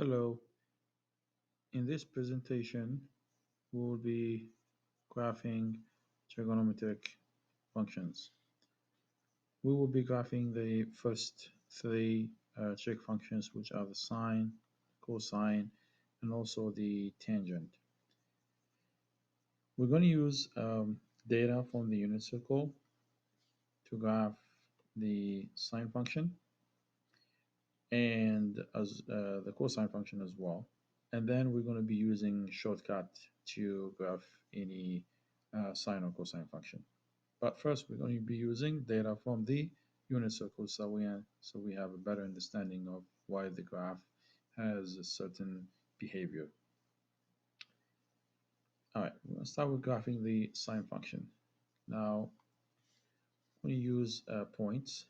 Hello, in this presentation we will be graphing trigonometric functions. We will be graphing the first three trig functions, which are the sine, cosine, and also the tangent. We're going to use data from the unit circle to graph the sine function and as the cosine function as well. And then we're going to be using shortcut to graph any sine or cosine function. But first, we're going to be using data from the unit circle so we have a better understanding of why the graph has a certain behavior. All right, we're going to start with graphing the sine function. Now, we use points.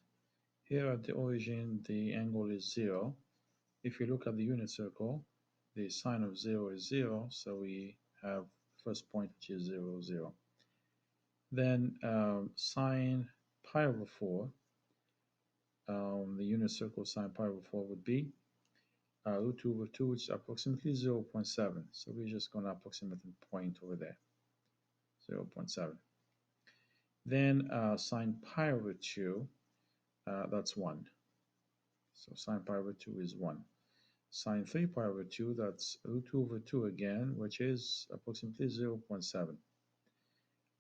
Here at the origin, the angle is 0. If you look at the unit circle, the sine of 0 is 0, so we have first point which is 0, 0. Then sine pi over 4, the unit circle sine pi over 4 would be root 2 over 2, which is approximately 0.7. So we're just going to approximate a point over there, 0.7. Then sine pi over 2, that's 1. So sine pi over 2 is 1. Sine 3 pi over 2, that's root 2 over 2 again, which is approximately 0.7.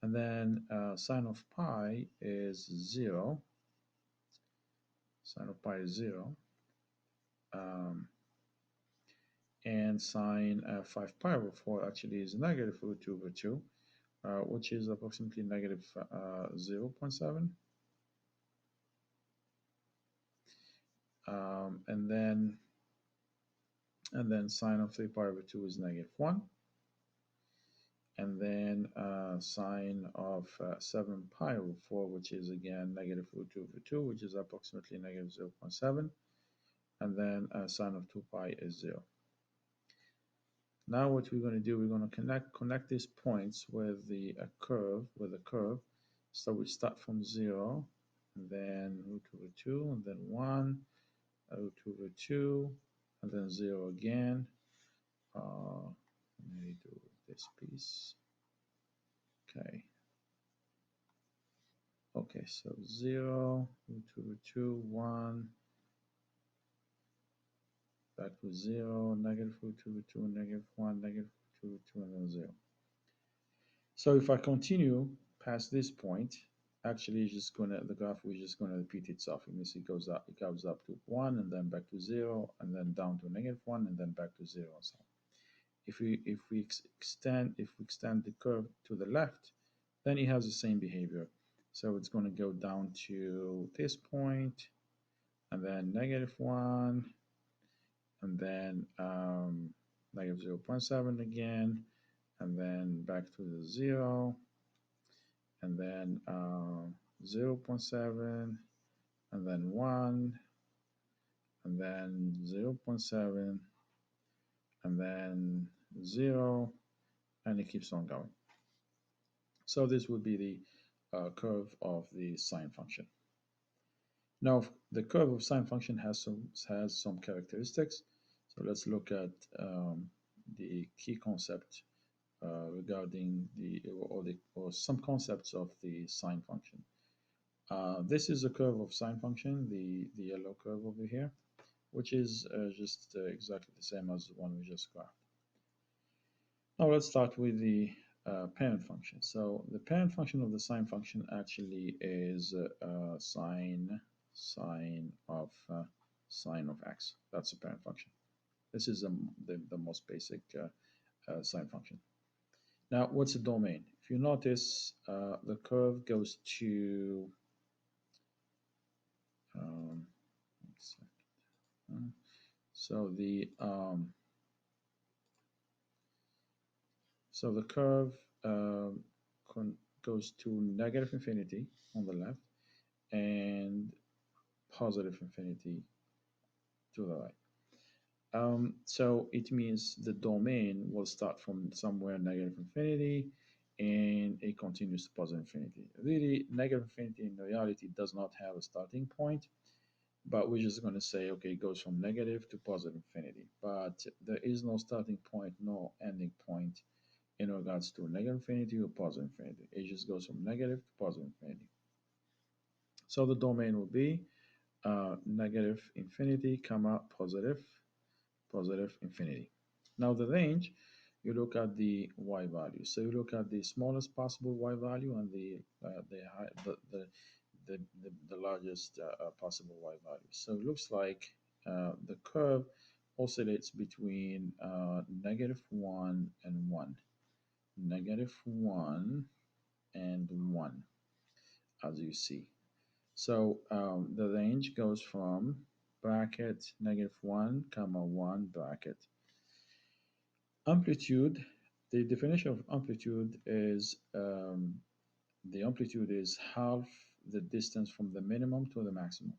And then sine of pi is 0. Sine of pi is 0. And sine 5 pi over 4 actually is negative root 2 over 2, which is approximately negative 0.7. And then sine of 3 pi over 2 is negative 1. And then sine of 7 pi over 4, which is again negative root 2 over 2, which is approximately negative 0.7. And then sine of 2 pi is 0. Now what we're going to do, we're going to connect these points with a curve. So we start from 0, and then root over 2, and then 1, root over 2, and then 0 again. Let me do this piece. Okay, so 0, root over 2, 1, back to 0, negative root over 2, negative 1, negative root over 2, and then 0. So if I continue past this point, actually the graph is just gonna repeat itself. You can see it goes up to 1 and then back to 0 and then down to negative 1 and then back to 0 and so on. If we extend the curve to the left, then it has the same behavior. So it's going to go down to this point and then negative 1 and then negative 0.7 again and then back to the 0 and then 0.7 and then 1 and then 0.7 and then 0 and it keeps on going. So this would be the curve of the sine function. Now the curve of sine function has some characteristics. So let's look at the key concept regarding or some concepts of the sine function. This is a curve of sine function, the yellow curve over here, which is just exactly the same as the one we just graphed. Now let's start with the parent function. So the parent function of the sine function actually is sine of x. That's the parent function. This is the most basic sine function. Now, what's the domain? If you notice, the curve goes to one second. So the curve goes to negative infinity on the left and positive infinity to the right. So it means the domain will start from somewhere negative infinity and it continues to positive infinity. Really, negative infinity in reality does not have a starting point. but we're just going to say, okay, it goes from negative to positive infinity. But there is no starting point, no ending point in regards to negative infinity or positive infinity. It just goes from negative to positive infinity. So the domain will be negative infinity, comma, positive infinity. Now the range, you look at the y value. So you look at the smallest possible y value and the largest possible y value. So it looks like the curve oscillates between -1 and 1, -1 and 1, as you see. So the range goes from bracket -1 comma 1 bracket. Amplitude, the definition of amplitude is the amplitude is half the distance from the minimum to the maximum.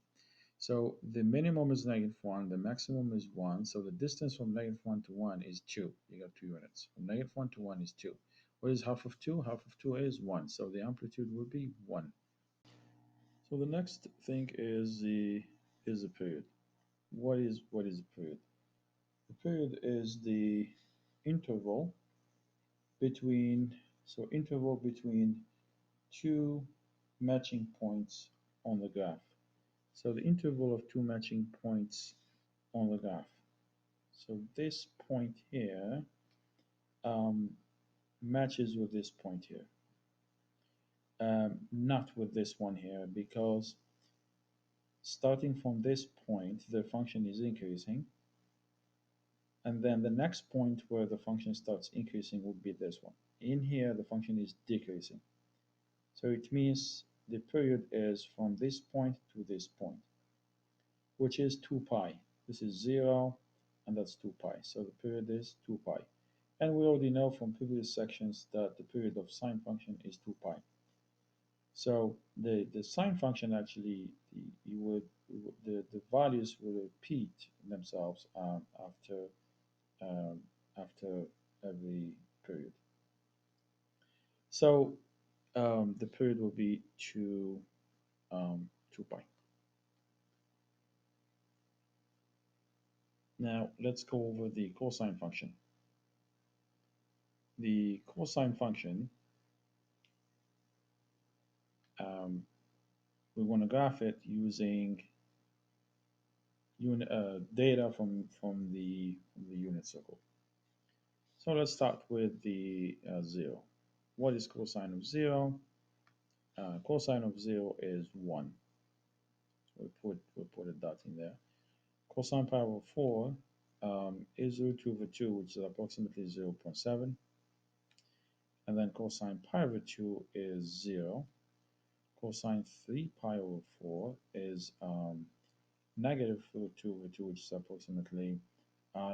So the minimum is -1, the maximum is 1. So the distance from -1 to 1 is 2. You got 2 units. From -1 to 1 is 2. What is half of 2? Half of 2 is 1. So the amplitude will be 1. So the next thing is the period. What is a period? The period is the interval between interval between two matching points on the graph. So the interval of two matching points on the graph. So this point here um, matches with this point here, not with this one here, because starting from this point, the function is increasing, and then the next point where the function starts increasing would be this one. In here, the function is decreasing. So it means the period is from this point to this point, which is 2 pi. This is 0, and that's 2 pi. So the period is 2 pi. And we already know from previous sections that the period of sine function is 2 pi. So the sine function actually, the values will repeat themselves um, after every period. So the period will be 2 pi. Now let's go over the cosine function. The cosine function, um, we want to graph it using data from the unit circle. So let's start with the 0. What is cosine of 0? Cosine of 0 is 1. We'll put a dot in there. Cosine pi over 4 is root 2 over 2, which is approximately 0.7. And then cosine pi over 2 is 0. Cosine 3 pi over 4 is negative root 2 over 2, which is approximately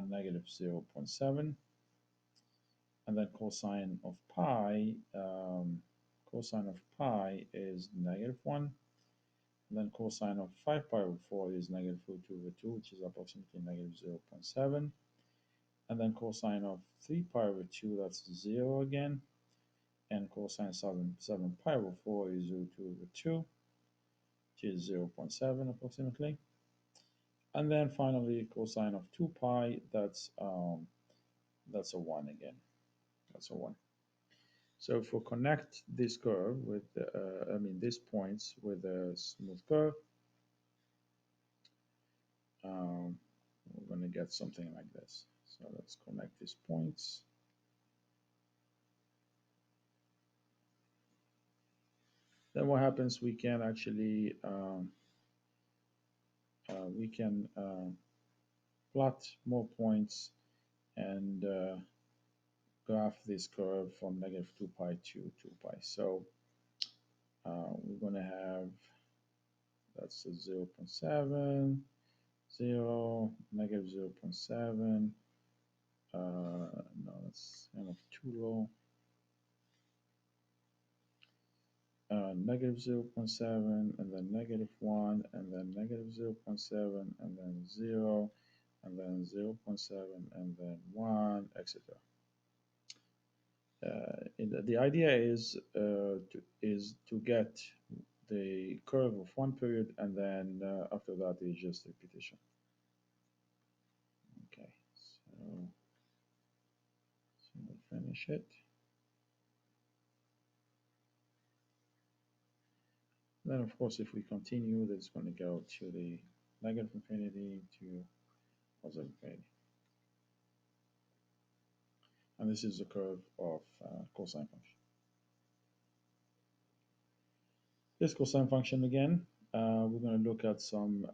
negative 0.7. And then cosine of pi is -1. And then cosine of 5 pi over 4 is negative root 2 over 2, which is approximately negative 0.7. And then cosine of 3 pi over 2, that's 0 again. And cosine 7 pi over 4 is root 2 over 2, which is 0.7 approximately. And then finally, cosine of 2 pi, that's a 1 again. That's a 1. So if we connect this curve with, these points with a smooth curve, um, we're going to get something like this. So let's connect these points. Then what happens, we can actually plot more points and graph this curve from -2 pi to 2 pi. So we're going to have, that's a 0.7, 0, -0.7. No, that's kind of too low. -0.7, and then -1, and then -0.7, and then 0, and then 0.7, and then 1, etc. The idea is to get the curve of one period, and then after that is just repetition. Okay, so we'll finish it. Then, of course, if we continue, that's going to go to the negative infinity to positive infinity. And this is the curve of cosine function. This cosine function again, we're going to look at some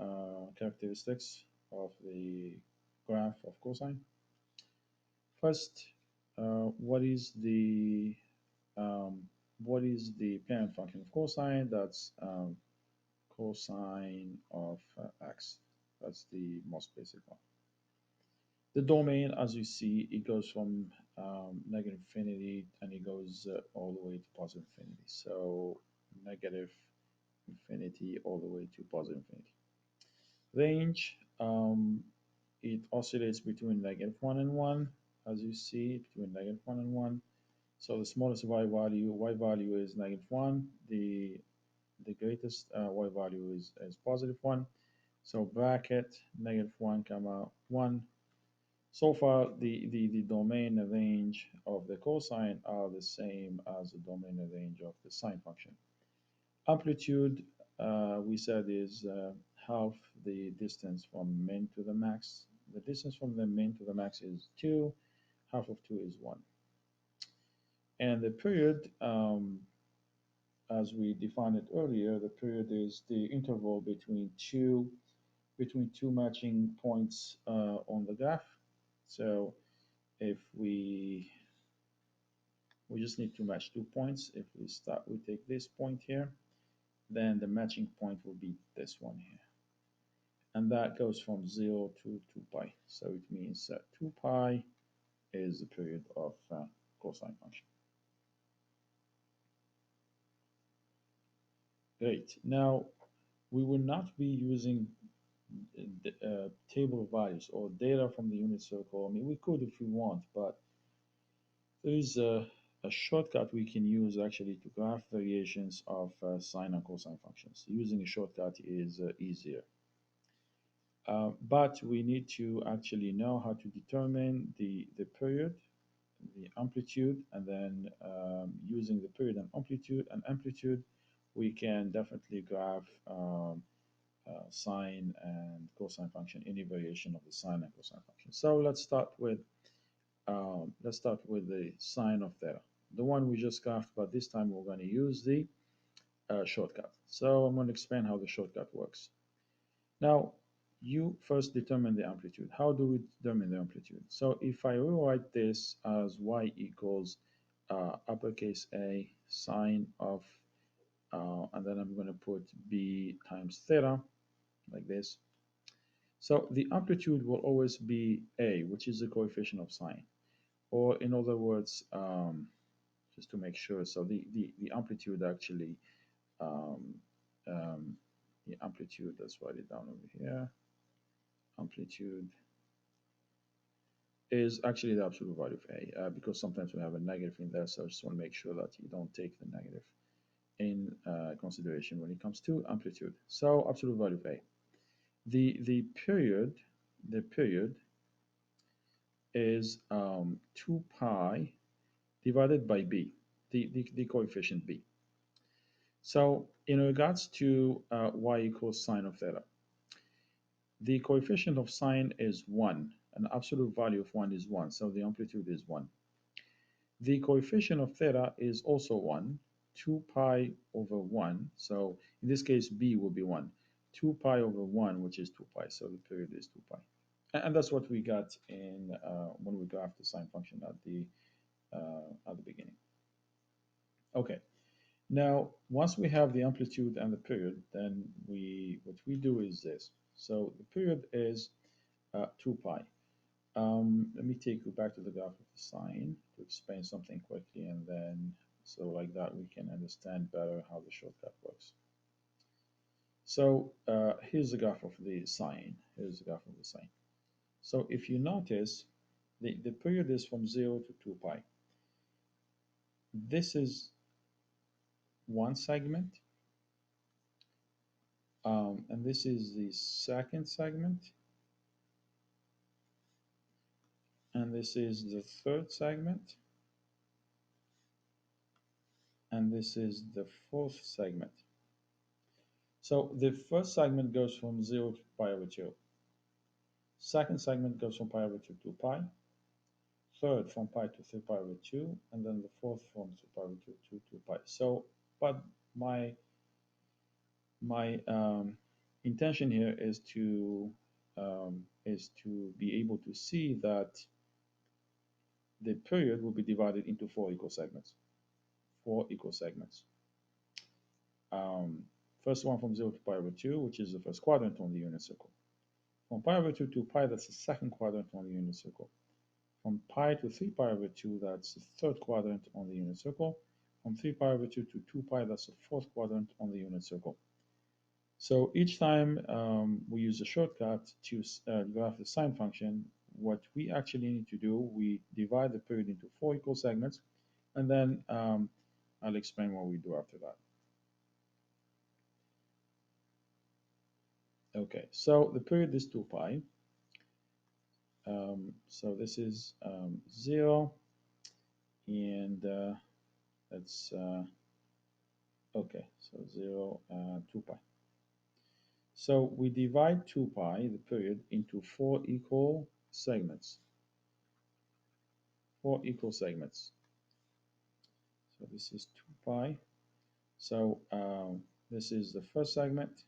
characteristics of the graph of cosine. First, what is the um, parent function of cosine? That's cosine of x. That's the most basic one. The domain, as you see, it goes from negative infinity and it goes all the way to positive infinity. So negative infinity all the way to positive infinity. Range, it oscillates between -1 and 1, as you see, between -1 and 1. So the smallest y value is -1. The greatest y value is +1. So bracket -1 comma 1. So far, the domain and range of the cosine are the same as the domain and range of the sine function. Amplitude, we said, is half the distance from min to the max. The distance from the min to the max is 2. Half of 2 is 1. And the period, as we defined it earlier, the period is the interval between two matching points on the graph. So if we just need to match 2 points. If we take this point here, then the matching point will be this one here. And that goes from 0 to 2 pi. So it means that 2 pi is the period of cosine function. Great. Now, we will not be using table values or data from the unit circle. I mean, we could if we want, but there is a shortcut we can use actually to graph variations of sine and cosine functions. Using a shortcut is easier. But we need to actually know how to determine the period, the amplitude, and then using the period and amplitude, we can definitely graph sine and cosine function, any variation of the sine and cosine function. So let's start with the sine of theta, the one we just graphed, but this time we're going to use the shortcut. So I'm going to explain how the shortcut works. Now, you first determine the amplitude. How do we determine the amplitude? So if I rewrite this as y equals uppercase A sine of, and then I'm going to put b times theta, like this. So the amplitude will always be A, which is the coefficient of sine. Or in other words, just to make sure, so the amplitude actually, um, the amplitude, let's write it down over here. Amplitude is actually the absolute value of A, because sometimes we have a negative in there, so I just want to make sure that you don't take the negative in consideration when it comes to amplitude. So absolute value of A. The period is 2 pi divided by b, the coefficient b. So in regards to y equals sine of theta, the coefficient of sine is 1, and the absolute value of 1 is 1, so the amplitude is 1. The coefficient of theta is also 1, 2 pi over 1, so in this case b will be 1. 2 pi over 1, which is 2 pi, so the period is 2 pi. And that's what we got in when we graphed the sine function at the beginning. Okay, now once we have the amplitude and the period, then what we do is this. So the period is 2 pi. Let me take you back to the graph of the sine to explain something quickly, and then so like that we can understand better how the shortcut works. So here's the graph of the sine. Here's the graph of the sine. So if you notice, the period is from 0 to 2 pi. This is one segment, And this is the second segment, and this is the third segment, and this is the fourth segment. So the first segment goes from 0 to pi over 2. Second segment goes from pi over 2 to pi. Third from pi to 3 pi over 2. And then the fourth from 3 pi over 2 to 2 pi. So, but my intention here is to be able to see that the period will be divided into four equal segments. Four equal segments. Um, First one from 0 to pi over 2, which is the first quadrant on the unit circle. From pi over 2 to pi, that's the second quadrant on the unit circle. From pi to 3 pi over 2, that's the third quadrant on the unit circle. From 3 pi over 2 to 2 pi, that's the fourth quadrant on the unit circle. So each time we use a shortcut to graph the sine function, what we actually need to do, we divide the period into four equal segments, and then I'll explain what we do after that. Okay, so the period is 2 pi. So this is 0, and that's okay, so 0, 2 pi. So we divide 2 pi, the period, into four equal segments. Four equal segments. So this is 2 pi. So this is the first segment,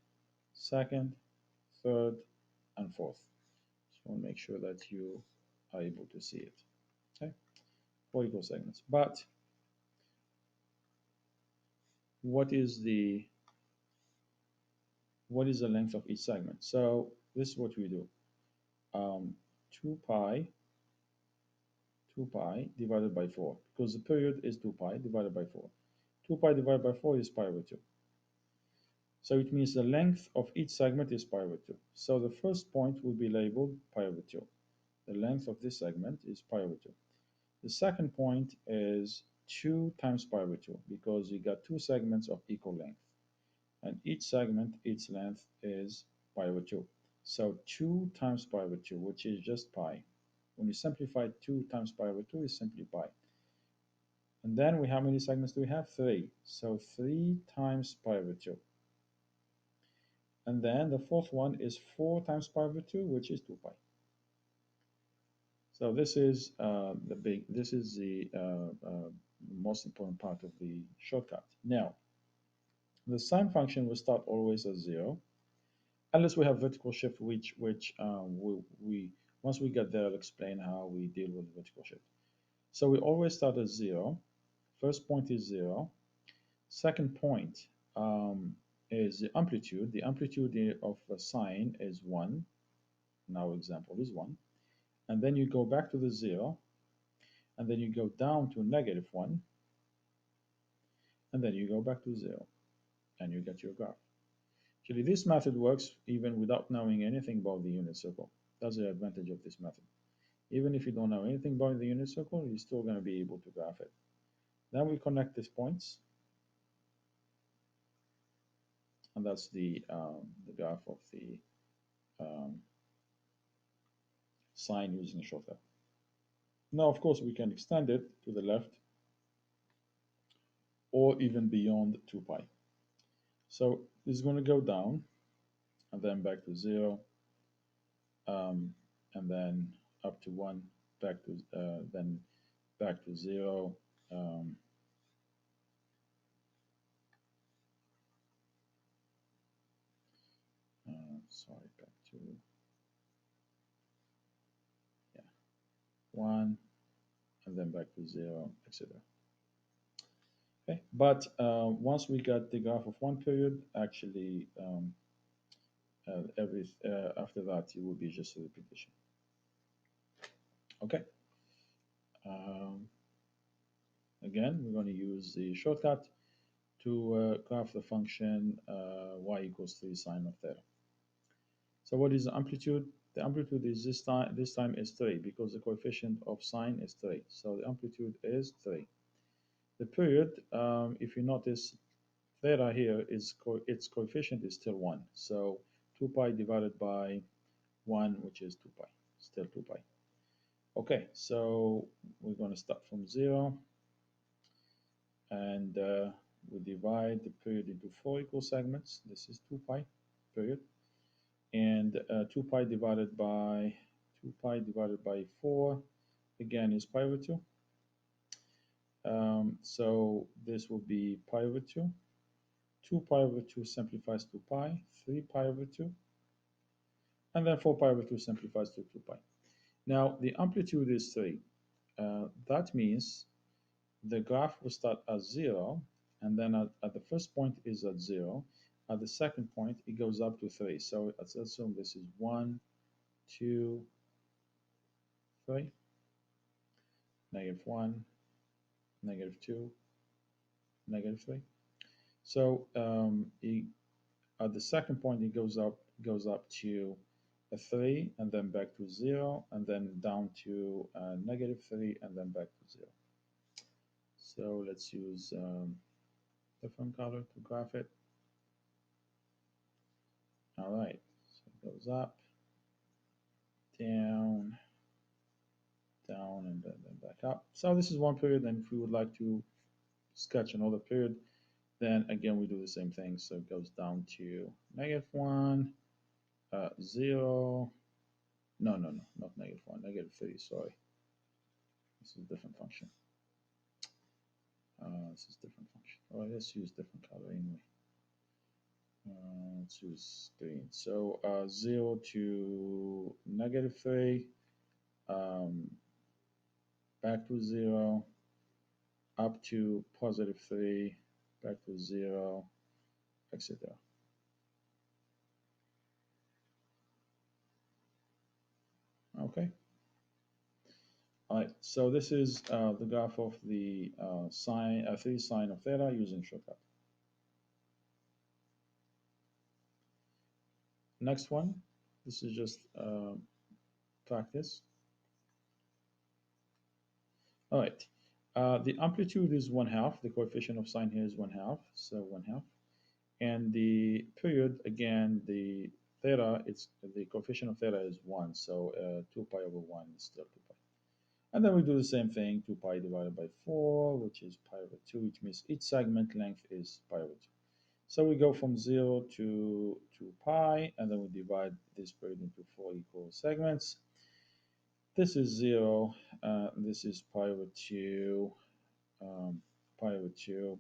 second, third, and fourth. So I'll make sure that you are able to see it. Okay, four equal segments. But what is the length of each segment? So this is what we do. 2 pi 2 pi divided by 4, because the period is 2 pi divided by 4. 2 pi divided by 4 is pi over 2. So it means the length of each segment is pi over 2. So the first point will be labeled pi over 2. The length of this segment is pi over 2. The second point is 2 times pi over 2, because you got two segments of equal length. And each segment, its length is pi over 2. So 2 times pi over 2, which is just pi. When you simplify 2 times pi over 2 is simply pi. And then how many segments do we have? 3. So 3 times pi over 2. And then the fourth one is 4 times pi over 2, which is 2 pi. So this is the most important part of the shortcut. Now, the sine function will start always at 0, unless we have vertical shift, which we once we get there, I'll explain how we deal with vertical shift. So we always start at 0. First point is 0. Second point is the amplitude. The amplitude of a sine is 1. In our example is 1. And then you go back to the 0. And then you go down to -1. And then you go back to 0. And you get your graph. Actually, this method works even without knowing anything about the unit circle. That's the advantage of this method. Even if you don't know anything about the unit circle, you're still going to be able to graph it. Then we connect these points. And that's the graph of the sine using a shortcut. Now, of course, we can extend it to the left or even beyond 2 pi. So this is going to go down and then back to 0, and then up to 1, back to then back to 0. Sorry, back to 1, and then back to 0, etc. Okay, but once we got the graph of one period, actually after that it will be just a repetition. Okay. Again, we're going to use the shortcut to graph the function y equals 3 sine of theta. So what is the amplitude? The amplitude is this time is 3, because the coefficient of sine is 3. So the amplitude is 3. The period, if you notice, theta here is its coefficient is still 1. So 2 pi divided by 1, which is 2 pi, still 2 pi. Okay, so we're going to start from 0, and we divide the period into 4 equal segments. This is 2 pi period. And 2 pi divided by 4, again, is pi over 2. So this will be pi over 2. 2 pi over 2 simplifies to pi, 3 pi over 2, and then 4 pi over 2 simplifies to 2 pi. Now, the amplitude is 3. That means the graph will start at 0, and then at the first point is at 0. At the second point, it goes up to 3. So let's assume this is 1, 2, 3, -1, -2, -3. So at the second point, it goes up to a 3, and then back to 0, and then down to -3, and then back to 0. So let's use different color to graph it. All right, so it goes up, down, down, and then back up. So this is one period, and if we would like to sketch another period, then again we do the same thing. So it goes down to -1, 0. No, no, no, not -1, -3. Sorry, this is a different function. This is different function. All right, let's use different color anyway. Let's use green. So 0 to -3, back to 0, up to +3, back to 0, etc. Okay. All right. So this is the graph of the sine, 3 sine of theta using shortcut. Next one. This is just practice. All right. The amplitude is 1/2. The coefficient of sine here is 1/2, so 1/2. And the period, again, the theta, it's the coefficient of theta is 1, so 2 pi over 1 is still 2 pi. And then we do the same thing, 2 pi divided by 4, which is pi over 2, which means each segment length is pi over 2. So we go from 0 to 2 pi, and then we divide this period into 4 equal segments. This is 0, this is pi over 2, pi over 2,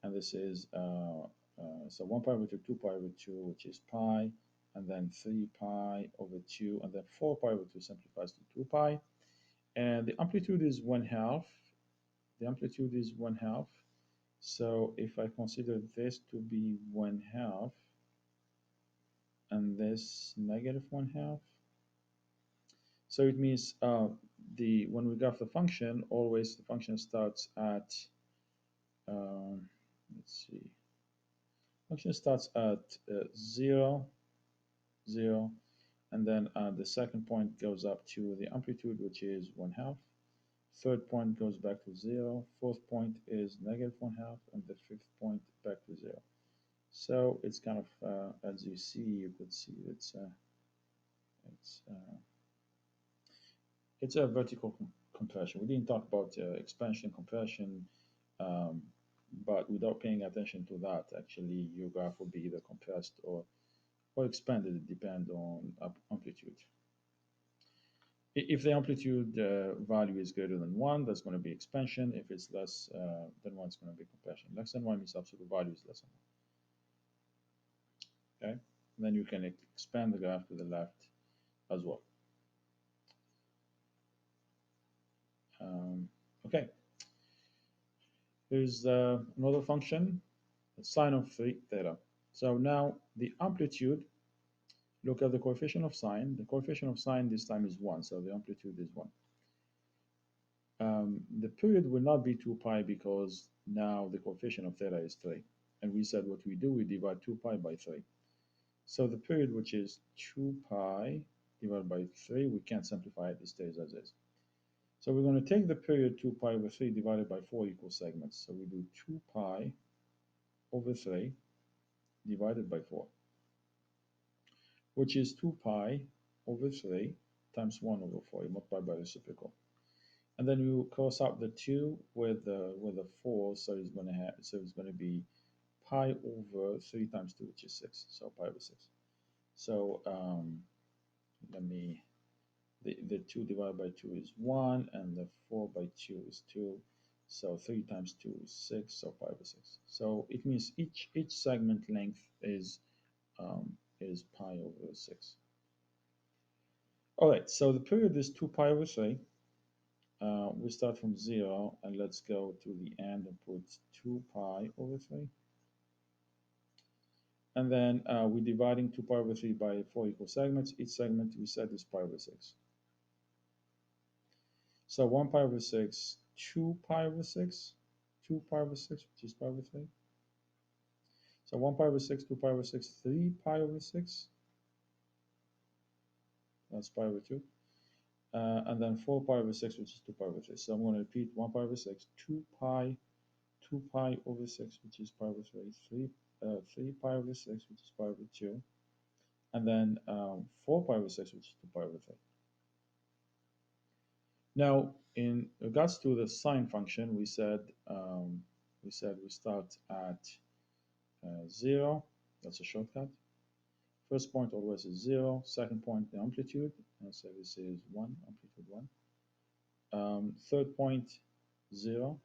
and this is, so 1 pi over 2, 2 pi over 2, which is pi, and then 3 pi over 2, and then 4 pi over 2 simplifies to 2 pi. And the amplitude is 1/2. The amplitude is 1/2. So if I consider this to be 1/2, and this -1/2, so it means when we graph the function, always the function starts at let's see, function starts at 0, 0, and then the second point goes up to the amplitude, which is 1/2. Third point goes back to 0. Fourth point is -1/2, and the fifth point back to 0. So it's kind of, as you see, you could see it's a vertical compression. We didn't talk about expansion, compression, um, but without paying attention to that, actually, your graph will be either compressed or expanded. It depends on amplitude. If the amplitude value is greater than 1, that's going to be expansion. If it's less than 1, it's going to be compression. Less than 1 means absolute value is less than 1. Okay? And then you can expand the graph to the left as well. Okay. Here's another function, sine of theta. So now the amplitude, look at the coefficient of sine. The coefficient of sine this time is 1, so the amplitude is 1. The period will not be 2 pi because now the coefficient of theta is 3. And we said what we do, we divide 2 pi by 3. So the period, which is 2 pi divided by 3, we can't simplify it, it stays as is. So we're going to take the period 2 pi over 3 divided by 4 equal segments. So we do 2 pi over 3 divided by 4, which is 2 pi over 3 times 1 over 4. You multiply by reciprocal. And then you cross out the 2 with the 4, so it's going to be pi over 3 times 2, which is 6. So pi over 6. So let me, the 2 divided by 2 is 1, and the 4 by 2 is 2. So 3 times 2 is 6, so pi over 6. So it means each segment length is pi over 6. All right, so the period is 2 pi over 3. We start from 0, and let's go to the end and put 2 pi over 3. And then we're dividing 2 pi over 3 by 4 equal segments. Each segment we said is pi over 6. So 1 pi over 6, 2 pi over 6, 2 pi over 6, which is pi over 3. So 1 pi over 6, 2 pi over 6, 3 pi over 6. That's pi over 2. And then 4 pi over 6, which is 2 pi over 3. So I'm going to repeat 1 pi over 6, 2 pi over 6, which is pi over 3, 3 pi over 6, which is pi over 2, and then 4 pi over 6, which is 2 pi over 3. Now, in regards to the sine function, we said we start at 0. That's a shortcut. First point always is 0. Second point, the amplitude. And so this is 1, amplitude 1. Third point, 0,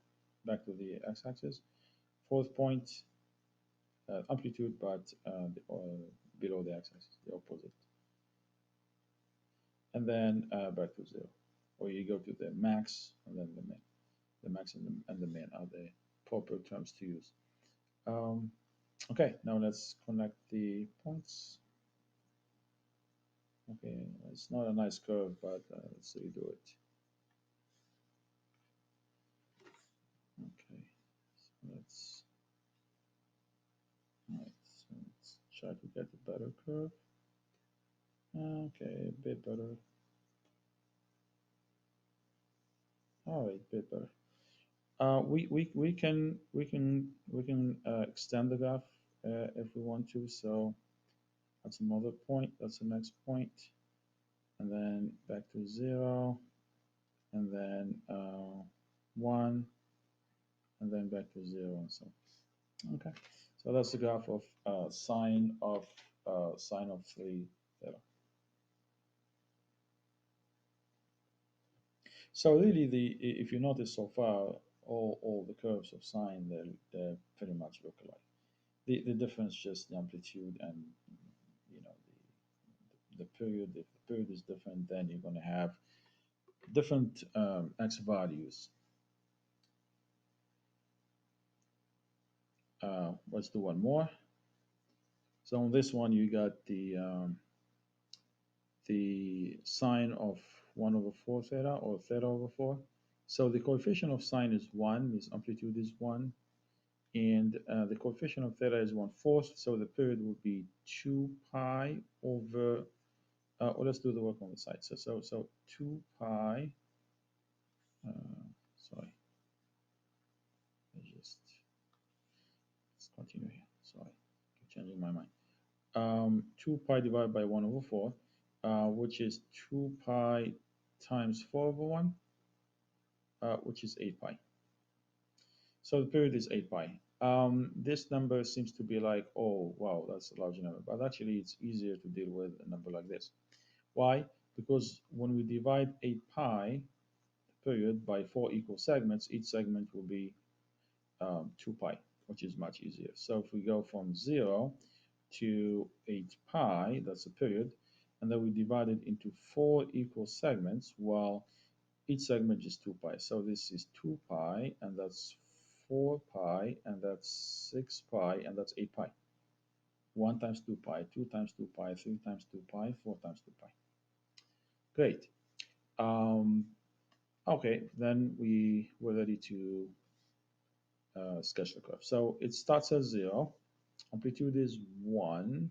back to the x-axis. Fourth point, amplitude, but below the x-axis, the opposite. And then back to 0. Or you go to the max and then the min. The max and the min are the proper terms to use. Okay, now let's connect the points. Okay, it's not a nice curve, but let's redo it. Okay, so let's try to get a better curve. Okay, a bit better. All right, bit better. We can extend the graph if we want to. So that's another point. That's the next point, and then back to 0, and then 1, and then back to 0, and so. Okay, so that's the graph of sine of 3 theta. So really, if you notice so far, all the curves of sine they pretty much look alike. The difference just the amplitude and you know the period. If the period is different, then you're going to have different x values. Let's do one more. So on this one, you got the sine of 1 over 4 theta, or theta over 4. So the coefficient of sine is 1, means amplitude is 1, and the coefficient of theta is 1/4, so the period would be 2 pi over, or let's do the work on the side. So 2 pi, sorry, let's continue here. Sorry, keep changing my mind. 2 pi divided by 1 over 4, which is 2 pi times 4 over 1, which is 8 pi. So the period is 8 pi. This number seems to be like, oh, wow, that's a large number. But actually, it's easier to deal with a number like this. Why? Because when we divide 8 pi, the period, by 4 equal segments, each segment will be 2 pi, which is much easier. So if we go from 0 to 8 pi, that's the period, and then we divide it into 4 equal segments, well, each segment is 2 pi. So this is 2 pi, and that's 4 pi, and that's 6 pi, and that's 8 pi. 1 times 2 pi, 2 times 2 pi, 3 times 2 pi, 4 times 2 pi. Great. Okay, then we're ready to sketch the curve. So it starts at 0. Amplitude is 1.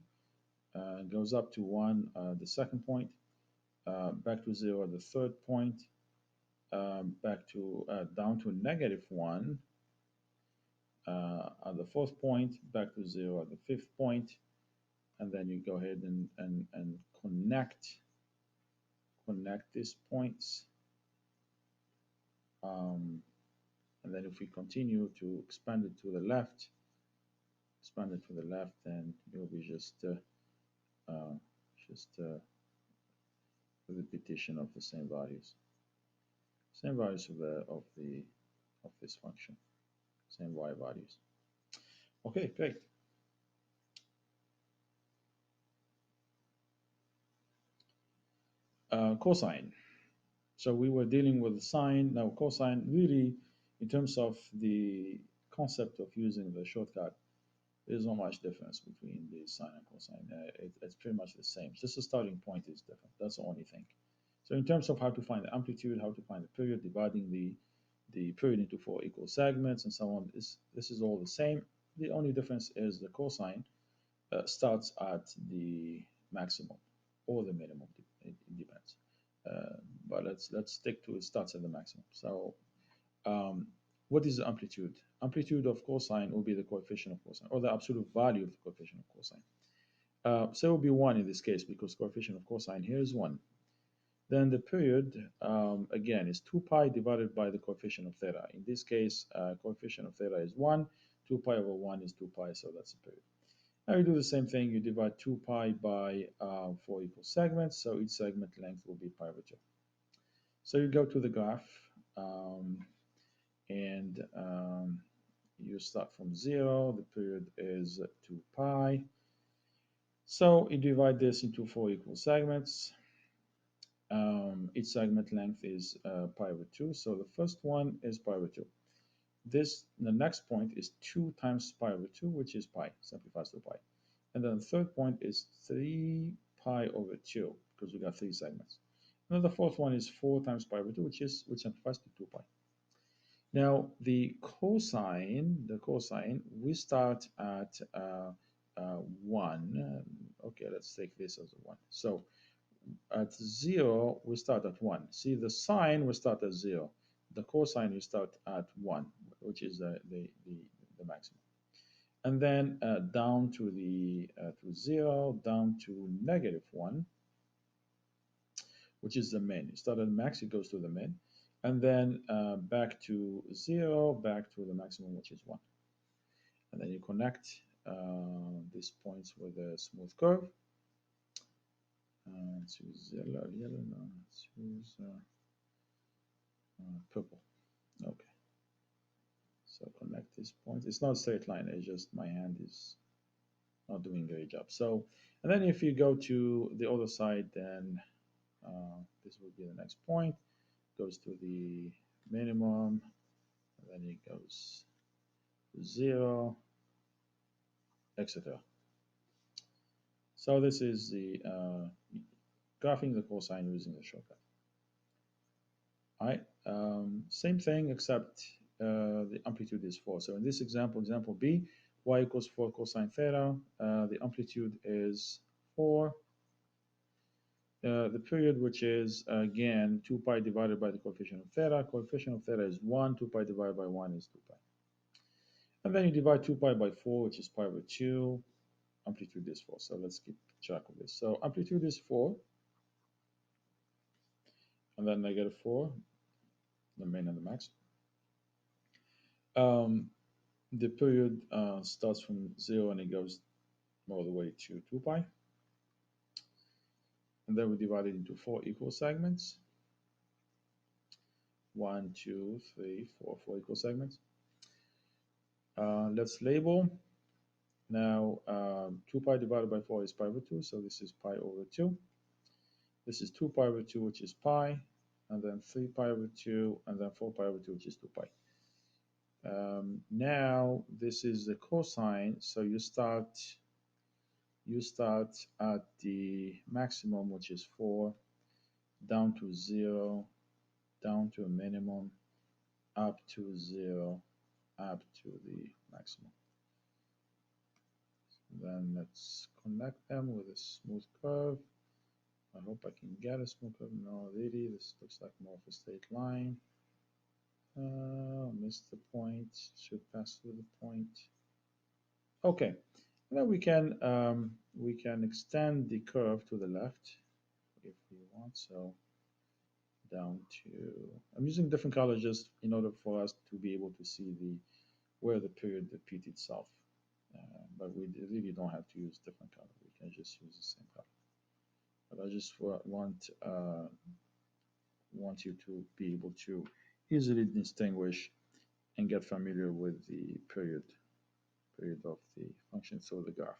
Goes up to 1 the second point. Back to 0 the third point. Back to down to -1. at the fourth point, back to 0 at the fifth point, and then you go ahead and connect these points. Um, and then if we continue to expand it to the left, then it will be uh, just a repetition of the same values of this function, same y values. Okay, great. Cosine. So we were dealing with sine. Now cosine really, in terms of the concept of using the shortcut, there's not much difference between the sine and cosine. It's pretty much the same. Just the starting point is different. That's the only thing. So in terms of how to find the amplitude, how to find the period, dividing the period into four equal segments and so on, this is all the same. The only difference is the cosine starts at the maximum or the minimum. It depends. Uh, but let's stick to it starts at the maximum. So um, what is the amplitude? Amplitude of cosine will be the coefficient of cosine or the absolute value of the coefficient of cosine. So it will be 1 in this case because coefficient of cosine here is 1. Then the period, again, is 2 pi divided by the coefficient of theta. In this case, coefficient of theta is 1. 2 pi over 1 is 2 pi, so that's the period. Now you do the same thing. You divide 2 pi by 4 equal segments, so each segment length will be pi over 2. So you go to the graph, and you start from 0. The period is 2 pi. So you divide this into 4 equal segments. Each segment length is pi over 2. So the first one is pi over 2. The next point is 2 times pi over 2, which is pi, simplifies to pi. And then the third point is 3 pi over 2, because we got 3 segments. And then the fourth one is 4 times pi over 2, which simplifies to 2 pi. Now the cosine, we start at 1. Okay, let's take this as a 1. So at 0, we start at 1. See, the sine, we start at 0. The cosine, we start at 1, which is the maximum. And then down to 0, down to -1, which is the min. You start at max, it goes to the min. And then back to 0, back to the maximum, which is 1. And then you connect these points with a smooth curve. Let's use yellow, no, let's use purple. Okay. So connect these points. It's not a straight line, it's just my hand is not doing a great job. So, and then if you go to the other side, then this will be the next point. Goes to the minimum, and then it goes to 0, etc. So this is the graphing the cosine using the shortcut. All right, same thing except the amplitude is 4. So in this example B, y equals 4 cosine theta. The amplitude is 4. The period, which is again 2 pi divided by the coefficient of theta. Coefficient of theta is 1. 2 pi divided by 1 is 2 pi. And then you divide 2 pi by 4, which is pi over 2. Amplitude is 4. So let's keep track of this. So amplitude is 4. And then -4, the min and the max. The period starts from 0 and it goes all the way to 2 pi. And then we divide it into 4 equal segments. 1, 2, 3, 4, 4 equal segments. Let's label. Now, 2 pi divided by 4 is pi over 2, so this is pi over 2. This is 2 pi over 2, which is pi, and then 3 pi over 2, and then 4 pi over 2, which is 2 pi. Now, this is the cosine, so you start at the maximum, which is 4, down to 0, down to a minimum, up to 0, up to the maximum. Then let's connect them with a smooth curve. I hope I can get a smooth curve. No, really, this looks like more of a straight line. Missed the point. Should pass through the point. Okay. Now we can extend the curve to the left if we want. So down to I'm using different colors just in order for us to be able to see the where the period repeats itself. But we really don't have to use different color. We can just use the same color. But I just want you to be able to easily distinguish and get familiar with the period of the function through the graph.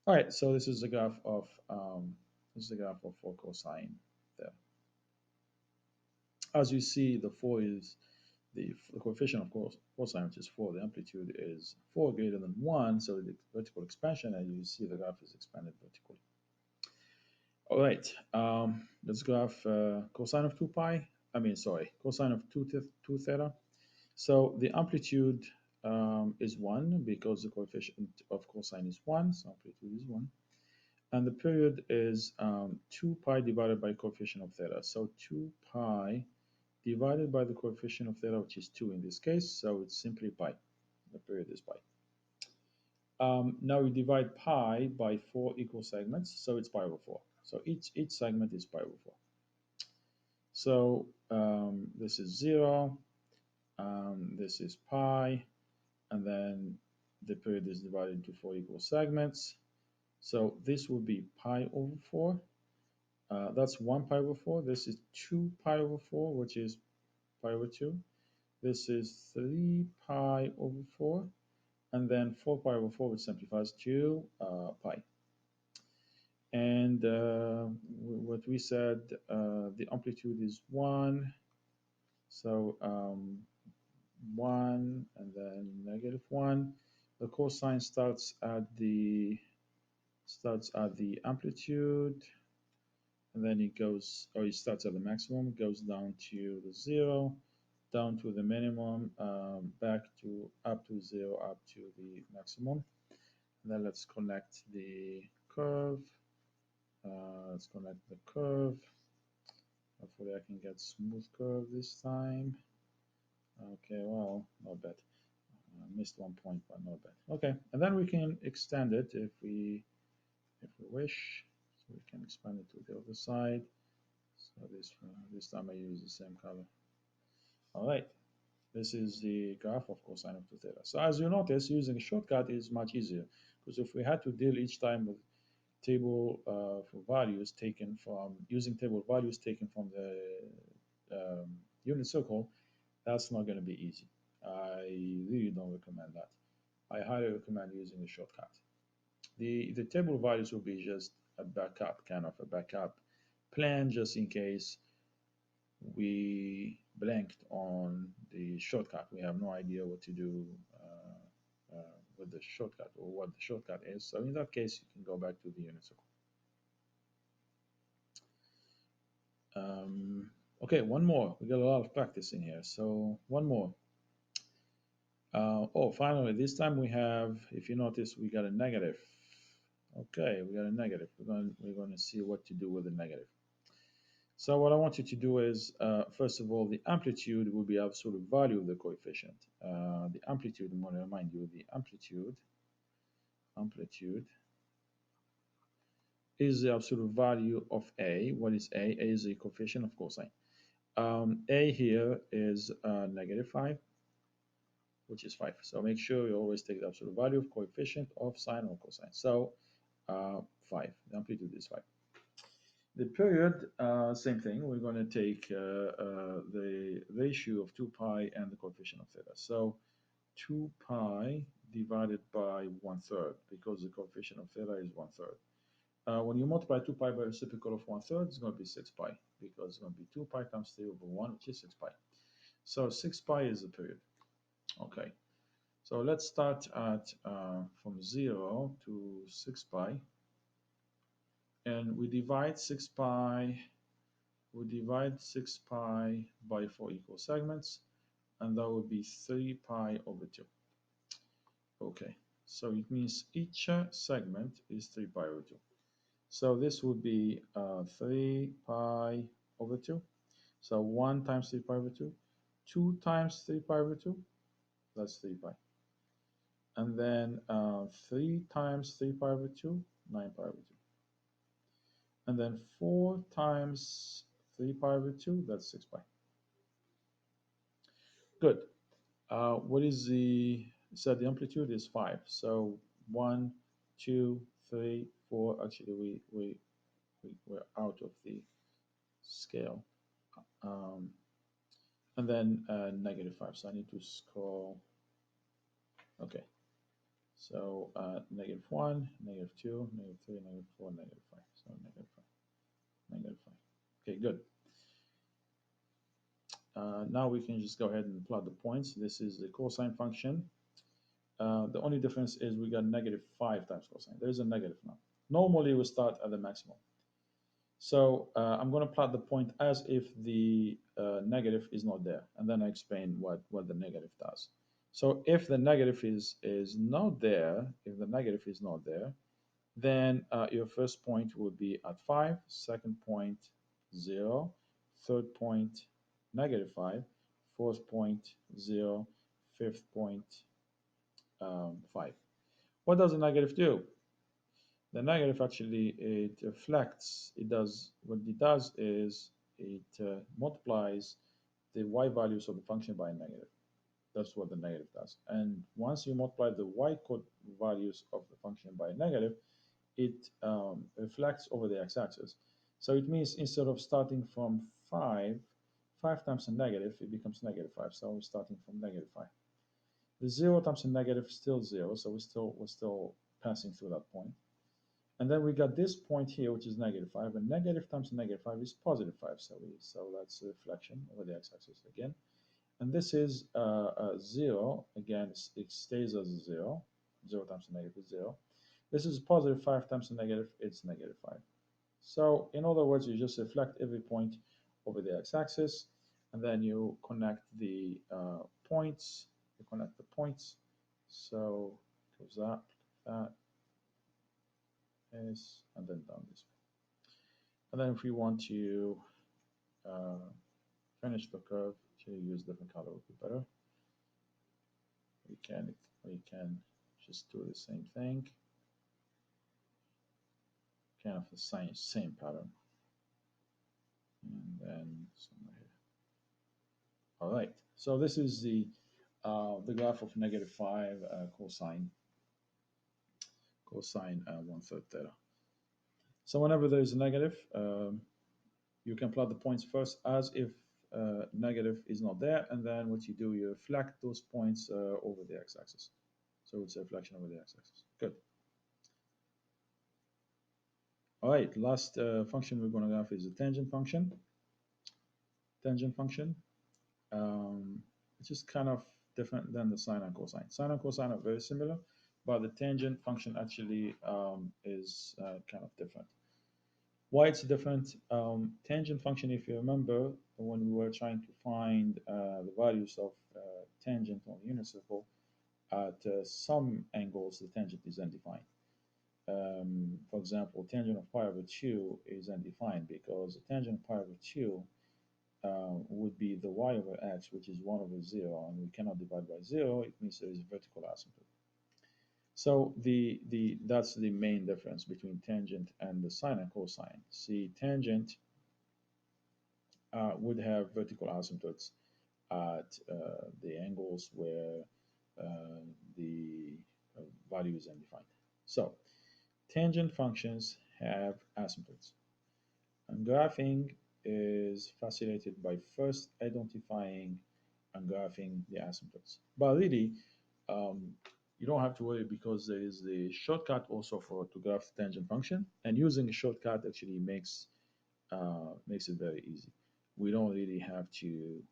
All right, so this is the graph of 4 cosine there. As you see, the 4 is the coefficient of course cosine, which is 4. The amplitude is 4 greater than 1, so the vertical expansion, and you see the graph is expanded vertically. All right, let's graph cosine of 2 pi. Cosine of 2 theta. So the amplitude is 1 because the coefficient of cosine is 1, so amplitude is 1. And the period is 2 pi divided by coefficient of theta. So 2 pi divided by the coefficient of theta, which is 2 in this case, so it's simply pi. The period is pi. Now we divide pi by 4 equal segments, so it's pi over 4. So each segment is pi over 4. So this is 0, this is pi, and then the period is divided into 4 equal segments. So this will be pi over 4. That's 1 pi over 4. This is 2 pi over 4, which is pi over 2. This is 3 pi over 4. And then 4 pi over 4, which simplifies to pi. And what we said, the amplitude is 1. So 1 and then -1. The cosine starts at the amplitude, and then it starts at the maximum, goes down to the 0, down to the minimum, back to up to 0, up to the maximum. And then let's connect the curve. Let's connect the curve. Hopefully I can get smooth curve this time. Okay, well, not bad. Missed one point, but not bad. Okay, and then we can extend it if we wish. So we can expand it to the other side. So this time I use the same color. All right, this is the graph of cosine of 2 theta. So as you notice, using a shortcut is much easier, because if we had to deal each time with table for values taken from using table values taken from the unit circle, that's not going to be easy. I really don't recommend that. I highly recommend using a shortcut. The table values will be just a backup, kind of a backup plan, just in case we blanked on the shortcut. We have no idea what to do with the shortcut or what the shortcut is. So in that case, you can go back to the unit circle. Okay, one more. We got a lot of practice in here. So one more. Finally, this time we have, if you notice, we got a negative. Okay, we got a negative. We're going to see what to do with the negative. So what I want you to do is, first of all, the amplitude will be absolute value of the coefficient. The amplitude, I'm going to remind you, the amplitude is the absolute value of A. What is A? A is the coefficient of cosine. A here is -5, which is 5. So make sure you always take the absolute value of coefficient of sine or cosine. So 5. The amplitude is 5. The period, same thing. We're going to take the ratio of 2 pi and the coefficient of theta. So 2 pi divided by 1/3, because the coefficient of theta is 1/3. When you multiply 2 pi by the reciprocal of 1/3, it's going to be 6 pi, because it's going to be 2 pi times 3 over 1, which is 6 pi. So 6 pi is the period. Okay. So let's start at from 0 to 6 pi. And we divide 6 pi by 4 equal segments, and that would be 3 pi over 2. Okay, so it means each segment is 3 pi over 2. So this would be 3 pi over 2. So 1 times 3 pi over 2. 2 times 3 pi over 2, that's 3 pi. And then 3 times 3 pi over 2, 9 pi over 2. And then 4 times 3 pi over 2, that's 6 pi. Good. What is the, so the amplitude is 5. So 1, 2, 3, 4. Actually, we're out of the scale. And then -5. So I need to scroll. Okay. So -1, -2, -3, -4, -5. So -5, -5. Okay, good. Now we can just go ahead and plot the points. This is the cosine function. The only difference is we got -5 times cosine. There's a negative now. Normally we start at the maximum. So I'm going to plot the point as if the negative is not there, and then I explain what the negative does. So if the negative is not there, if the negative is not there, then your first point would be at 5, second point 0, third point -5, fourth point 0, fifth point 5. What does the negative do? The negative actually, it reflects, it does, what it does is it multiplies the y values of the function by a negative. That's what the negative does. And once you multiply the y code values of the function by a negative, it reflects over the x-axis. So it means instead of starting from 5 times a negative, it becomes -5. So we're starting from -5. The 0 times a negative is still 0, so we're still passing through that point. And then we got this point here, which is -5, and negative times -5 is +5. So that's a reflection over the x-axis again. And this is 0. Again, it stays as 0. 0 times a negative is 0. This is +5 times a negative, it's -5. So in other words, you just reflect every point over the x-axis, and then you connect the points. You connect the points. So it goes up, that, this, and then down this way. And then if we want to finish the curve, to use different color would be better. We can just do the same thing. Kind of the same pattern. And then somewhere here. All right. So this is the graph of -5 cosine 1/3 theta. So whenever there is a negative, you can plot the points first as if negative is not there, and then what you do, you reflect those points over the x-axis. So it's a reflection over the x-axis. Good. All right, last function we're going to graph is the tangent function. Tangent function, it's just kind of different than the sine and cosine. Sine and cosine are very similar, but the tangent function actually is kind of different. Why it's different? Tangent function, if you remember, when we were trying to find the values of tangent on a unit circle, at some angles the tangent is undefined. For example, tangent of pi over 2 is undefined because the tangent of pi over 2 would be the y over x, which is 1 over 0, and we cannot divide by 0. It means there is a vertical asymptote. So that's the main difference between tangent and the sine and cosine. See, tangent would have vertical asymptotes at the angles where the value is undefined. So tangent functions have asymptotes. And graphing is facilitated by first identifying and graphing the asymptotes. But really, you don't have to worry because there is the shortcut also to graph the tangent function, and using a shortcut actually makes it very easy. We don't really have to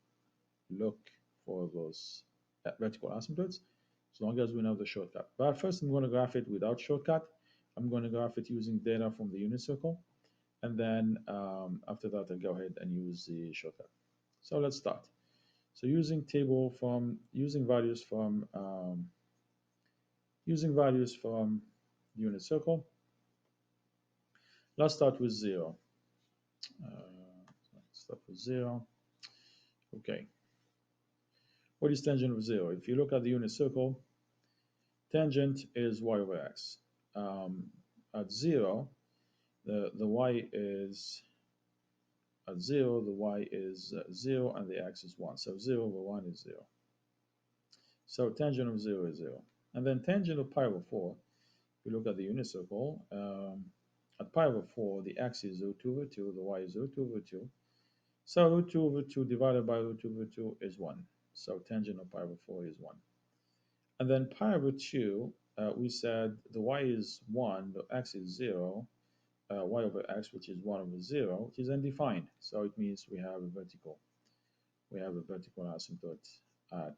look for those vertical asymptotes as long as we know the shortcut. But first, I'm going to graph it without shortcut. I'm going to graph it using data from the unit circle, and then after that, I'll go ahead and use the shortcut. So let's start. So using values from unit circle. Let's start with 0. Let's start with 0. Okay. What is tangent of 0? If you look at the unit circle, tangent is y over x. At 0, the y is at 0, the y is 0, and the x is 1. So 0 over 1 is 0. So tangent of 0 is 0. And then tangent of pi over 4, if you look at the unit circle, at pi over 4, the x is root 2 over 2, the y is root 2 over 2. So root 2 over 2 divided by root 2 over 2 is 1. So tangent of pi over 4 is 1. And then pi over 2, we said the y is 1, the x is 0, y over x, which is 1 over 0, which is undefined. So it means we have a vertical. We have a vertical asymptote at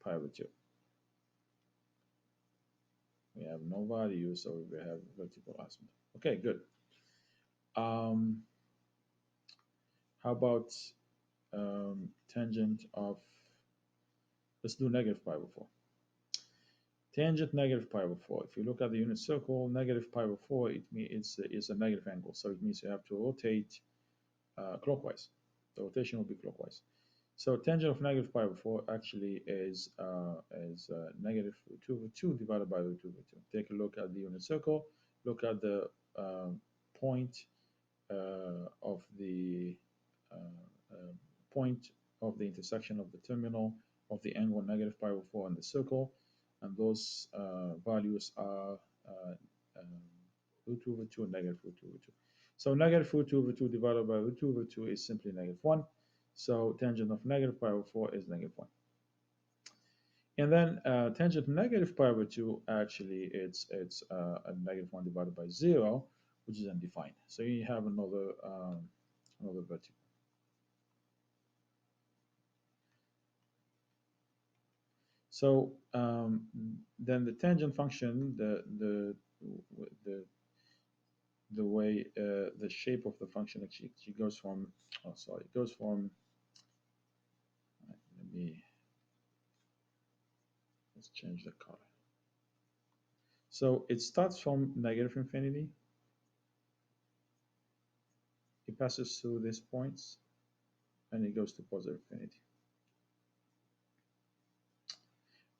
pi over 2. We have no value, so we have a vertical asymptote. Okay, good. How about tangent of, let's do negative pi over 4. Tangent negative pi over 4. If you look at the unit circle, negative pi over 4, it's a negative angle. So it means you have to rotate clockwise. The rotation will be clockwise. So tangent of negative pi over 4 actually is negative root 2 over 2 divided by root 2 over 2. Take a look at the unit circle. Look at the point of the point of the intersection of the terminal of the angle negative pi over 4 in the circle, and those values are root 2 over 2 and negative root 2 over 2. So negative root 2 over 2 divided by root 2 over 2 is simply negative 1. So tangent of negative pi over 4 is negative 1. And then tangent negative pi over 2, actually, it's a negative 1 divided by 0, which is undefined. So you have another vertical. So then the tangent function, the way the shape of the function actually goes from, it goes from, let's change the color. So it starts from negative infinity. It passes through these points, and it goes to positive infinity.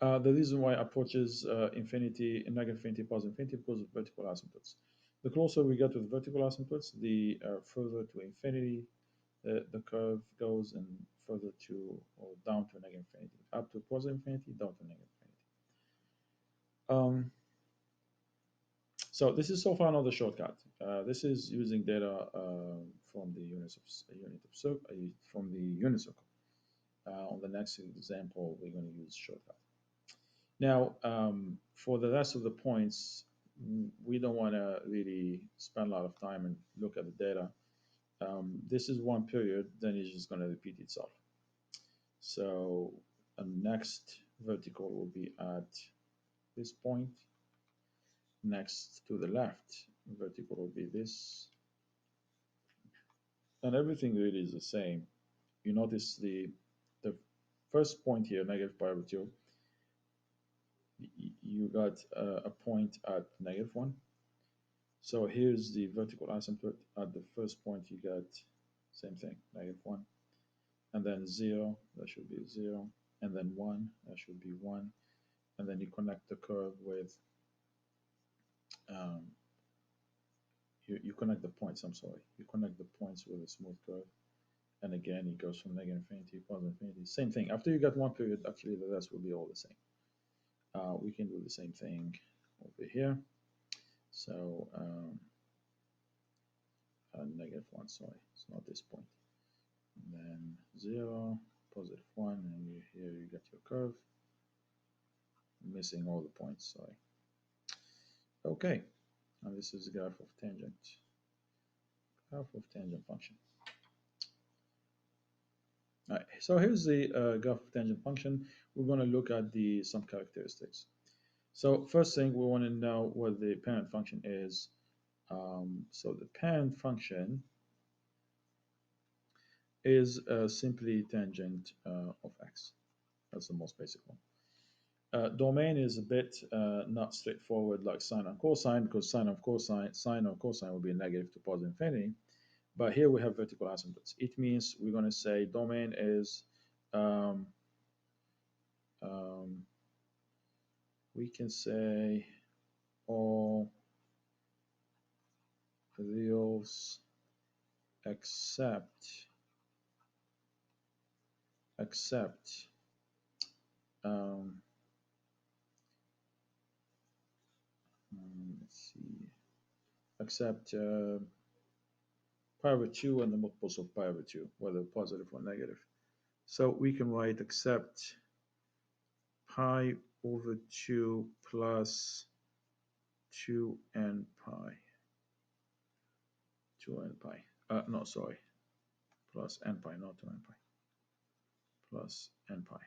The reason why it approaches infinity, negative infinity, positive infinity, because of vertical asymptotes. The closer we get to the vertical asymptotes, the further to infinity the curve goes, and further to or down to negative infinity, up to positive infinity, down to negative infinity. So this is so far another shortcut. This is using data from the from the unit circle. On the next example, we're going to use shortcut. Now, for the rest of the points, we don't want to really spend a lot of time and look at the data. This is one period, then it's just going to repeat itself. So the next vertical will be at this point. Next to the left, vertical will be this. And everything really is the same. You notice the first point here, negative pi over 2, you got a point at negative 1. So here's the vertical asymptote. At the first point, you got same thing, negative 1. And then 0, that should be 0. And then 1, that should be 1. And then you connect the curve with, you connect the points, I'm sorry. You connect the points with a smooth curve. And again, it goes from negative infinity, positive infinity. Same thing. After you get one period, actually the rest will be all the same. We can do the same thing over here. So negative 1, sorry, it's not this point. And then 0, positive 1, and here you get your curve. Missing all the points, sorry. Okay, and this is the graph of tangent. Graph of tangent function. All right, so here's the graph of tangent function. We're going to look at some characteristics. So first thing, we want to know what the parent function is. So the parent function is simply tangent of x. That's the most basic one. Domain is a bit not straightforward like sine and cosine, because sine of cosine will be a negative to positive infinity. But here we have vertical asymptotes. It means we're going to say domain is, um, um, we can say all reals except except um, let's see, except pi over 2 and the multiples of pi over 2, whether positive or negative. So we can write except pi over 2 plus 2n pi. 2n pi. No, sorry. Plus n pi, not 2n pi. Plus n pi.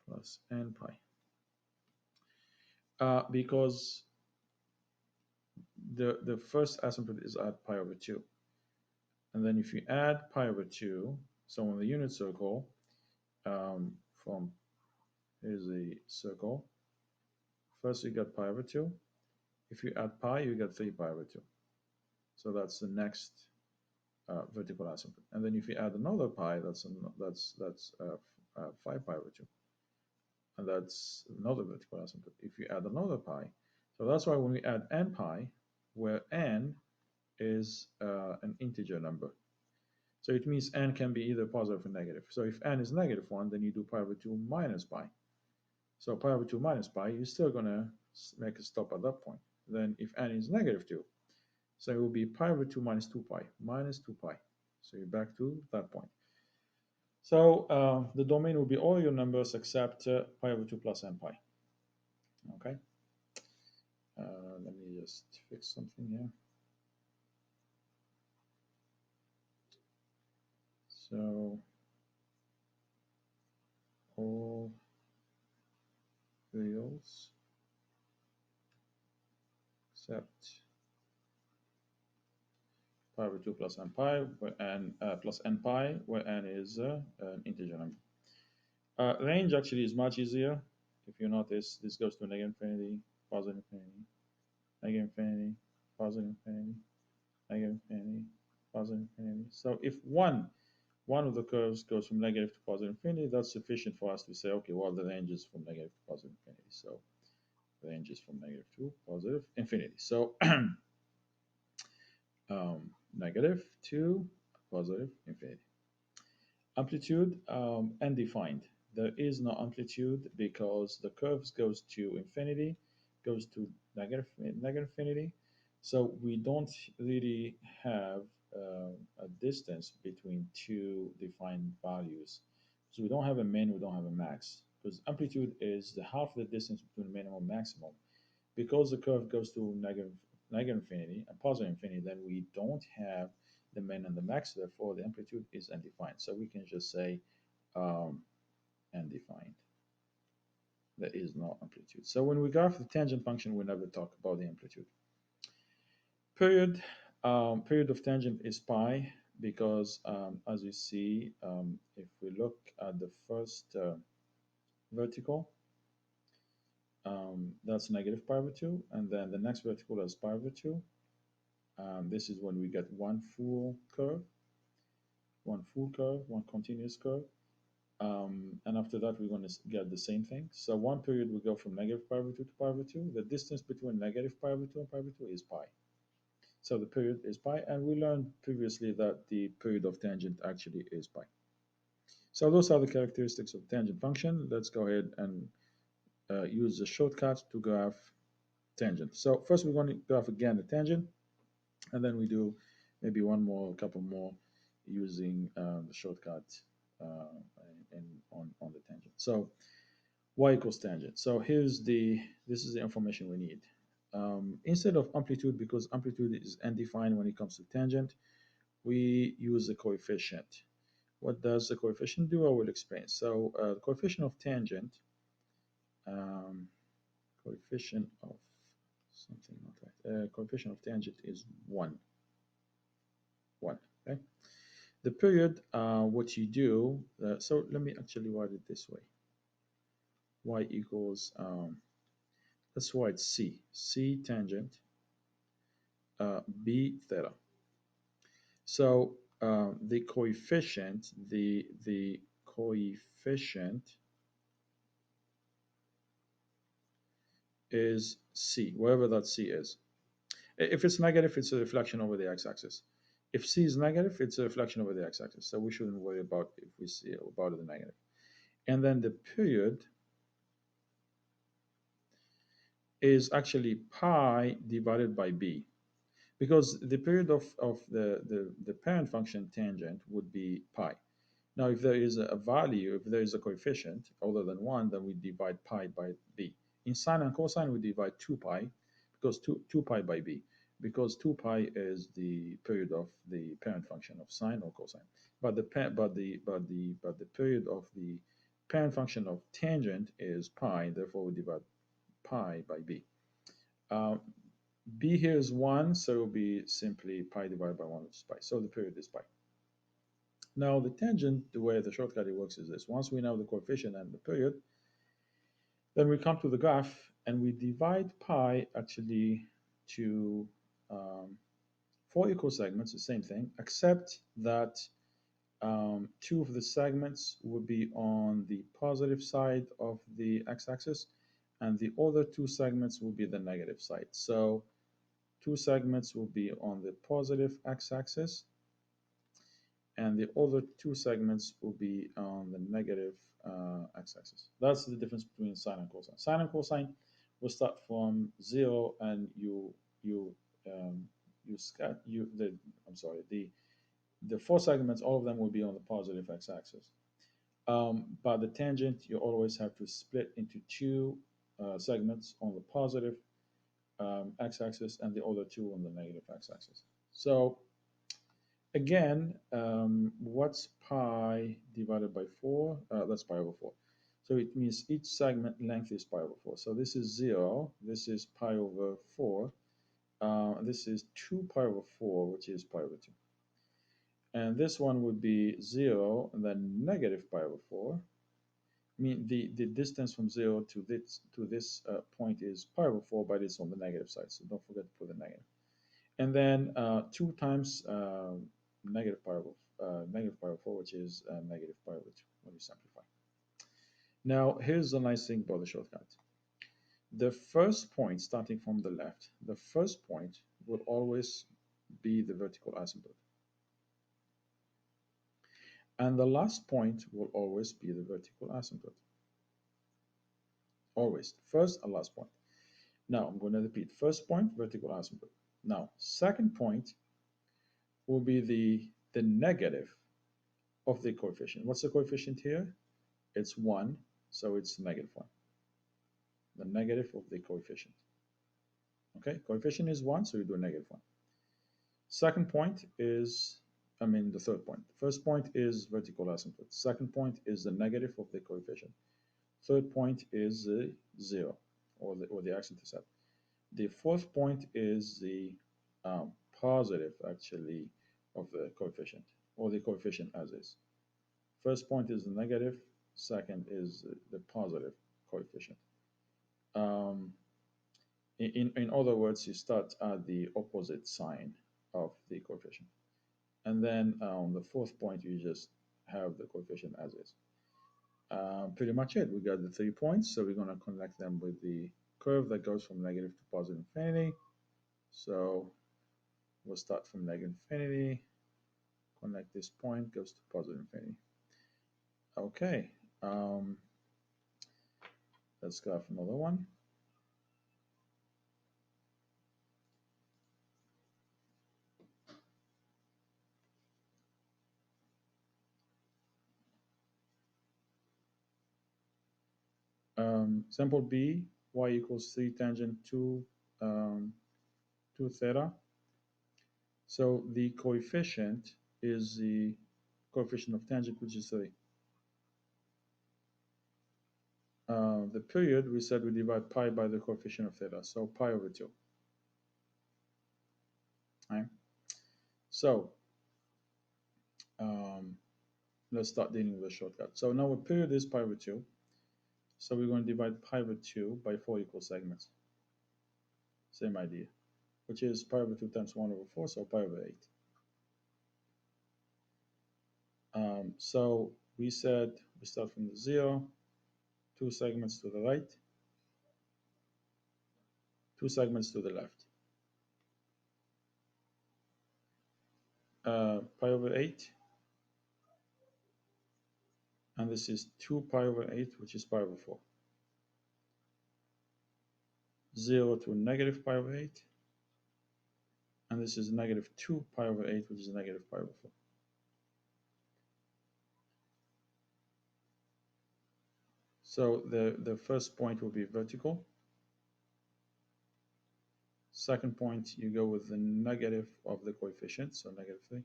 Plus n pi. Because the first asymptote is at pi over 2. And then if you add pi over 2, so on the unit circle, from here's a circle. First you get pi over 2. If you add pi, you get 3 pi over 2. So that's the next vertical asymptote. And then if you add another pi, that's 5 pi over 2. And that's another vertical asymptote. If you add another pi, so that's why when we add n pi, where n is an integer number. So it means n can be either positive or negative. So if n is negative 1, then you do pi over 2 minus pi. So pi over 2 minus pi, you're still going to make a stop at that point. Then if n is negative 2, so it will be pi over 2 minus 2 pi, minus 2 pi. So you're back to that point. So the domain will be all your numbers except pi over 2 plus n pi. Okay. Let me just fix something here. So all reals except pi over 2 plus n pi, where n plus n pi, where n is an integer number. Range actually is much easier. If you notice, this goes to negative infinity, positive infinity, negative infinity, positive infinity, negative infinity, positive infinity. So if one of the curves goes from negative to positive infinity, that's sufficient for us to say, okay, well, the range is from negative to positive infinity. So the range is from negative to positive infinity. So negative to positive infinity. Amplitude undefined. There is no amplitude because the curves goes to infinity, goes to negative infinity. So we don't really have a distance between two defined values. So we don't have a min, we don't have a max. Because amplitude is the half the distance between minimum and maximum. Because the curve goes to negative infinity and positive infinity, then we don't have the min and the max, therefore the amplitude is undefined. So we can just say undefined. There is no amplitude. So when we graph the tangent function, we never talk about the amplitude. Period of tangent is pi because as you see, if we look at the first vertical, that's negative pi over 2, and then the next vertical is pi over 2. This is when we get one full curve, one continuous curve. And after that, we're going to get the same thing. So one period we go from negative pi over 2 to pi over 2. The distance between negative pi over 2 and pi over 2 is pi. So the period is pi, and we learned previously that the period of tangent actually is pi. So those are the characteristics of tangent function. Let's go ahead and use the shortcut to graph tangent. So first we're going to graph again the tangent, and then we do maybe a couple more using the shortcut on the tangent. So y equals tangent. So this is the information we need. Instead of amplitude, because amplitude is undefined when it comes to tangent, we use the coefficient. What does the coefficient do? I will explain. So the coefficient of tangent, coefficient of something not right. Coefficient of tangent is 1. 1. Okay. The period, what you do, so let me actually write it this way. Y equals, let's write C tangent, B theta. So the coefficient, the coefficient is c, wherever that c is. If it's negative, it's a reflection over the x-axis. If c is negative, it's a reflection over the x-axis. So we shouldn't worry about if we see about the negative. And then the period is actually pi divided by b, because the period of the parent function tangent would be pi. Now, if there is a value, if there is a coefficient other than 1, then we divide pi by b. In sine and cosine, we divide 2 pi, because 2 pi by b, because 2 pi is the period of the parent function of sine or cosine. But the period of the parent function of tangent is pi, therefore we divide pi by b. Uh, b here is 1, so it will be simply pi divided by 1, which is pi. So the period is pi. Now, the tangent, the way the shortcut it works is this. Once we know the coefficient and the period, then we come to the graph and we divide pi actually to four equal segments, the same thing, except that two of the segments would be on the positive side of the x-axis, and the other two segments will be the negative side. So two segments will be on the positive x-axis, and the other two segments will be on the negative x-axis. That's the difference between sine and cosine. Sine and cosine will start from 0, and you um, you scat you the I'm sorry, the four segments, all of them will be on the positive x-axis. But the tangent, you always have to split into two segments on the positive x-axis and the other two on the negative x-axis. So again, what's pi divided by 4? That's pi over 4. So it means each segment length is pi over 4. So this is 0. This is pi over 4. This is 2 pi over 4, which is pi over 2. And this one would be 0 and then negative pi over 4. I mean, the distance from 0 to this point is pi over 4, but it's on the negative side. So don't forget to put the negative. And then 2 times negative pi over 4, which is negative pi over 2, when you simplify. Now, here's the nice thing about the shortcut. The first point, starting from the left, the first point will always be the vertical asymptote. And the last point will always be the vertical asymptote. Always, first and last point. Now, I'm going to repeat. First point, vertical asymptote. Now, second point will be the negative of the coefficient. What's the coefficient here? It's 1, so it's negative 1. The negative of the coefficient. Okay, coefficient is 1, so you do a negative 1. Second point is, the third point. The first point is vertical asymptote. Second point is the negative of the coefficient. Third point is 0, or the x-intercept. The fourth point is the positive, actually, of the coefficient, or the coefficient as is. First point is the negative, second is the positive coefficient. In other words, you start at the opposite sign of the coefficient. And then on the fourth point, you just have the coefficient as is. Pretty much it. We got the 3 points, so we're going to connect them with the curve that goes from negative to positive infinity. So we'll start from negative infinity, connect this point, goes to positive infinity. Okay, let's graph another one. Example B, y equals 3 tangent 2 theta. So the coefficient is the coefficient of tangent, which is 3. The period, we said we divide pi by the coefficient of theta, so pi over 2. Right? So let's start dealing with the shortcut. So now our period is pi over 2. So we're going to divide pi over 2 by 4 equal segments. Same idea, which is pi over 2 times 1 over 4, so pi over 8. So we said we start from the zero, two segments to the right, two segments to the left. Pi over 8, and this is 2 pi over 8, which is pi over 4. 0 to negative pi over 8, and this is negative 2 pi over 8, which is negative pi over 4. So the first point will be vertical. Second point, you go with the negative of the coefficient, so negative 3.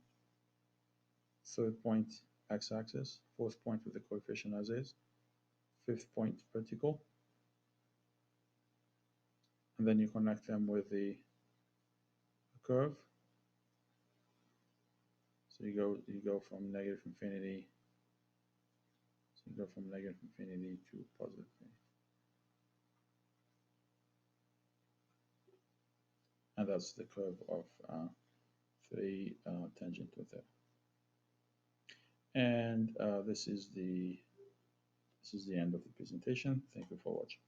Third point, x-axis. Fourth point with the coefficient as is. Fifth point, vertical. And then you connect them with the curve. So you go from negative infinity. So you go from negative infinity to positive infinity. And that's the curve of 3 tangent with it. And this is the end of the presentation. Thank you for watching.